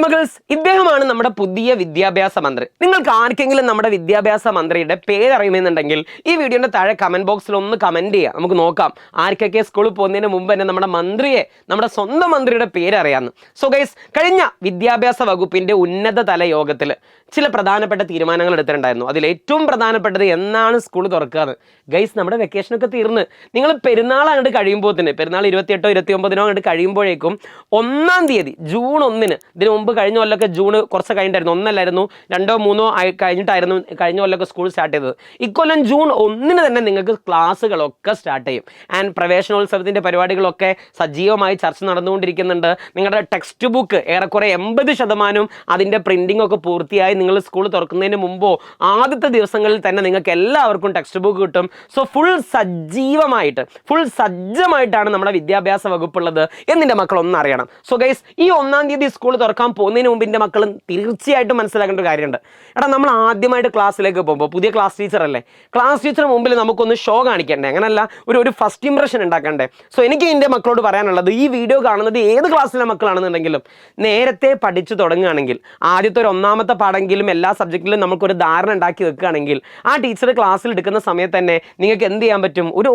Hi മഗൾസ്, ഇദ്ദേഹമാണ് നമ്മുടെ പുതിയ വിദ്യാഭ്യാസ മന്ത്രി. നിങ്ങൾക്ക് ആർക്കെങ്കിലും നമ്മുടെ വിദ്യാഭ്യാസ മന്ത്രിയുടെ പേരറിയുമെന്നുണ്ടെങ്കിൽ ഈ വീഡിയോന്റെ താഴെ കമന്റ് ബോക്സിൽ ഒന്ന് കമന്റ് ചെയ്യുക. നമുക്ക് നോക്കാം ആർക്കൊക്കെ സ്കൂളിൽ പോകുന്നതിന് മുമ്പ് തന്നെ നമ്മുടെ മന്ത്രിയെ, നമ്മുടെ സ്വന്തം മന്ത്രിയുടെ പേരറിയാമെന്ന്. സോ ഗൈസ്, കഴിഞ്ഞ വിദ്യാഭ്യാസ വകുപ്പിന്റെ ഉന്നതതല യോഗത്തിൽ ചില പ്രധാനപ്പെട്ട തീരുമാനങ്ങൾ എടുത്തിട്ടുണ്ടായിരുന്നു. അതിൽ ഏറ്റവും പ്രധാനപ്പെട്ടത് എന്നാണ് സ്കൂൾ തുറക്കുക. ഗൈസ്, നമ്മുടെ വെക്കേഷനൊക്കെ തീർന്ന് നിങ്ങൾ പെരുന്നാൾ അങ്ങോട്ട് കഴിയുമ്പോൾ തന്നെ, പെരുന്നാൾ 28 29 അങ്ങോട്ട് കഴിയുമ്പോഴേക്കും 1-ാം തീയതി ജൂൺ 1-ന്, ഇതിന് മുമ്പ് കഴിഞ്ഞ കൊല്ലമൊക്കെ ജൂൺ കുറച്ച് കഴിഞ്ഞിട്ടായിരുന്നു, 1 2 3 കഴിഞ്ഞിട്ടായിരുന്നു കഴിഞ്ഞ കൊല്ലമൊക്കെ സ്കൂൾ സ്റ്റാർട്ട് ചെയ്തത്. ഇക്കൊല്ലം ജൂൺ 1-ന് തന്നെ നിങ്ങൾക്ക് ക്ലാസ്സുകളൊക്കെ സ്റ്റാർട്ട് ചെയ്യും. ആൻഡ് പ്രവേശനോത്സവത്തിൻ്റെ പരിപാടികളൊക്കെ സജീവമായി ചർച്ച നടന്നുകൊണ്ടിരിക്കുന്നുണ്ട്. നിങ്ങളുടെ ടെക്സ്റ്റ് ബുക്ക് ഏറെക്കുറെ 80% അതിൻ്റെ പ്രിൻറ്റിംഗ് ഒക്കെ പൂർത്തിയായി. നിങ്ങൾ സ്കൂൾ തുറക്കുന്നതിന് മുമ്പോ ആദ്യത്തെ ദിവസങ്ങളിൽ തന്നെ നിങ്ങൾക്ക് എല്ലാവർക്കും ടെക്സ്റ്റ് ബുക്ക് കിട്ടും. സോ ഫുൾ സജ്ജമായിട്ടാണ് നമ്മുടെ വിദ്യാഭ്യാസ വകുപ്പുള്ളത് എന്നിൻ്റെ മക്കൾ ഒന്നറിയണം. സോ ഗൈസ്, ഈ 1-ാം തീയതി സ്കൂൾ തുറക്കാൻ പോകുന്നതിന് മുമ്പ് എൻ്റെ മക്കൾ തീർച്ചയായിട്ടും മനസ്സിലാക്കേണ്ട ഒരു കാര്യമുണ്ട്. എടാ, നമ്മൾ ആദ്യമായിട്ട് ക്ലാസ്സിലേക്ക് പോകുമ്പോൾ പുതിയ ക്ലാസ് ടീച്ചർ അല്ലേ, ക്ലാസ് ടീച്ചർ മുമ്പിൽ നമുക്കൊന്ന് ഷോ കാണിക്കണ്ടേ? അങ്ങനല്ല, ഒരു ഫസ്റ്റ് ഇംപ്രഷൻ ഉണ്ടാക്കണ്ടേ? സോ എനിക്ക് എൻ്റെ മക്കളോട് പറയാനുള്ളത്, ഈ വീഡിയോ കാണുന്നത് ഏത് ക്ലാസ്സിലെ മക്കളാണെന്നുണ്ടെങ്കിലും നേരത്തെ പഠിച്ചു തുടങ്ങുകയാണെങ്കിൽ, ആദ്യത്തെ ഒരു 1-ാമത്തെ പാടെങ്കിലും എല്ലാ സബ്ജക്റ്റിലും നമുക്കൊരു ധാരണ ഉണ്ടാക്കി വെക്കുകയാണെങ്കിൽ, ആ ടീച്ചർ ക്ലാസ്സിൽ എടുക്കുന്ന സമയത്ത് തന്നെ നിങ്ങൾക്ക് എന്ത് ചെയ്യാൻ പറ്റും? ഒരു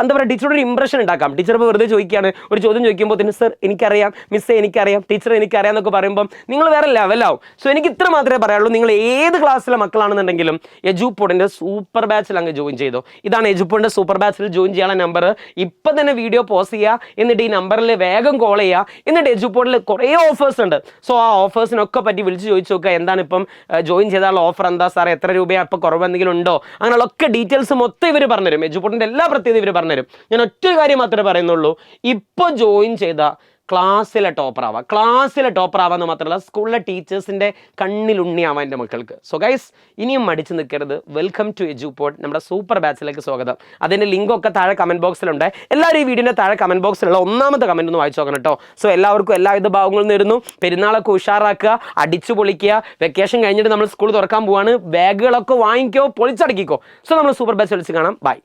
എന്താ പറയുക, ടീച്ചറോട് ഒരു ഇംപ്രഷൻ ഉണ്ടാക്കാം. ടീച്ചർ ഇപ്പോൾ വെറുതെ ചോദിക്കുകയാണ്, ഒരു ചോദ്യം ചോദിക്കുമ്പോൾ തന്നെ സർ എനിക്കറിയാം, മിസ്സേ എനിക്കറിയാം, ടീച്ചർ എനിക്കറിയാം എന്നൊക്കെ പറയുമ്പം നിങ്ങൾ വേറെ ലെവലാവും. സോ എനിക്ക് ഇത്ര മാത്രമേ പറയാനുള്ളൂ, നിങ്ങൾ ഏത് ക്ലാസ്സിലെ മക്കളാണെന്നുണ്ടെങ്കിലും എജുപോഡിൻ്റെ സൂപ്പർ ബാച്ചിൽ അങ്ങ് ജോയിൻ ചെയ്തോ. ഇതാണ് എജുപോഡിൻ്റെ സൂപ്പർ ബാച്ചിൽ ജോയിൻ ചെയ്യാനുള്ള നമ്പർ. ഇപ്പം തന്നെ വീഡിയോ പോസ് ചെയ്യുക, എന്നിട്ട് ഈ നമ്പറിൽ വേഗം കോൾ ചെയ്യുക. എന്നിട്ട് എജുപോഡിൽ കുറേ ഓഫേഴ്സ് ഉണ്ട്. സോ ആ ഓഫേഴ്സിനൊക്കെ പറ്റി വിളിച്ച് ചോദിച്ചു നോക്കുക, എന്താണ് ഇപ്പം ജോയിൻ ചെയ്താലുള്ള ഓഫർ, എന്താ സാറേ, എത്ര രൂപയാണ്, അപ്പോൾ കുറവ് എന്തെങ്കിലും ഉണ്ടോ, അങ്ങനെയുള്ള ഒക്കെ ഡീറ്റെയിൽസ് മൊത്തം ഇവർ പറഞ്ഞുതരും. എജുപോഡിൻ്റെ എല്ലാ പ്രത്യേകത ഇവർ പറഞ്ഞുതരും. ഞാൻ ഒറ്റ കാര്യം മാത്രമേ പറയുന്നുള്ളൂ, ഇപ്പോൾ ജോയിൻ ചെയ്ത ക്ലാസ്സിലെ ടോപ്പർ ആവാന്ന് മാത്രമല്ല സ്കൂളിലെ ടീച്ചേഴ്സിൻ്റെ കണ്ണിലുണ്ണിയാവാൻ എൻ്റെ മക്കൾക്ക്. സോ ഗൈസ്, ഇനിയും മടിച്ച് നിൽക്കരുത്. വെൽക്കം ടു എജുപോഡ്, നമ്മുടെ സൂപ്പർ ബാച്ചിലേക്ക് സ്വാഗതം. അതിൻ്റെ ലിങ്കൊക്കെ താഴെ കമൻറ്റ് ബോക്സിലുണ്ട്. എല്ലാവരും ഈ വീഡിയോൻ്റെ താഴെ കമൻറ്റ് ബോക്സിലുള്ള 1-ാമത്തെ കമൻറ്റ് ഒന്ന് വായിച്ചു നോക്കണം കേട്ടോ. സോ എല്ലാവർക്കും എല്ലാവിധ ഭാവങ്ങളും നേരുന്നു. പെരുന്നാളൊക്കെ ഉഷാറാക്കുക, അടിച്ചു പൊളിക്കുക. വെക്കേഷൻ കഴിഞ്ഞിട്ട് നമ്മൾ സ്കൂൾ തുറക്കാൻ പോവാണ്. ബാഗുകളൊക്കെ വാങ്ങിക്കോ, പൊളിച്ചടക്കിക്കോ. സോ നമ്മൾ സൂപ്പർ ബാച്ച് വിളിച്ച് കാണാം. ബൈ.